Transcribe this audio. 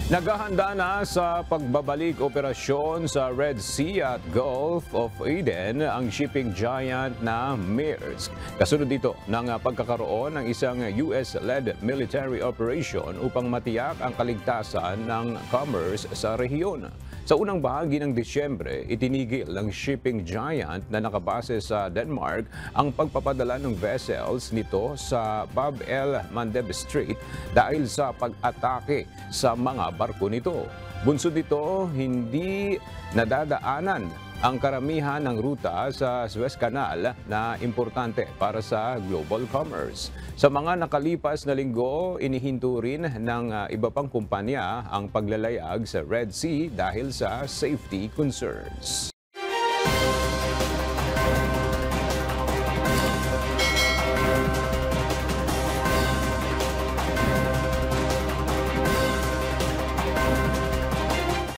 Naghahanda na sa pagbabalik operasyon sa Red Sea at Gulf of Aden ang shipping giant na Maersk. Kasunod dito ng pagkakaroon ng isang US-led military operation upang matiyak ang kaligtasan ng commerce sa rehiyon. Sa unang bahagi ng Disyembre, itinigil ng shipping giant na nakabase sa Denmark ang pagpapadala ng vessels nito sa Bab el-Mandeb Strait dahil sa pag-atake sa mga barko nito. Bunsod nito, hindi nadadaanan ang karamihan ng ruta sa Suez Canal na importante para sa global commerce. Sa mga nakalipas na linggo, inihinto rin ng iba pang kumpanya ang paglalayag sa Red Sea dahil sa safety concerns.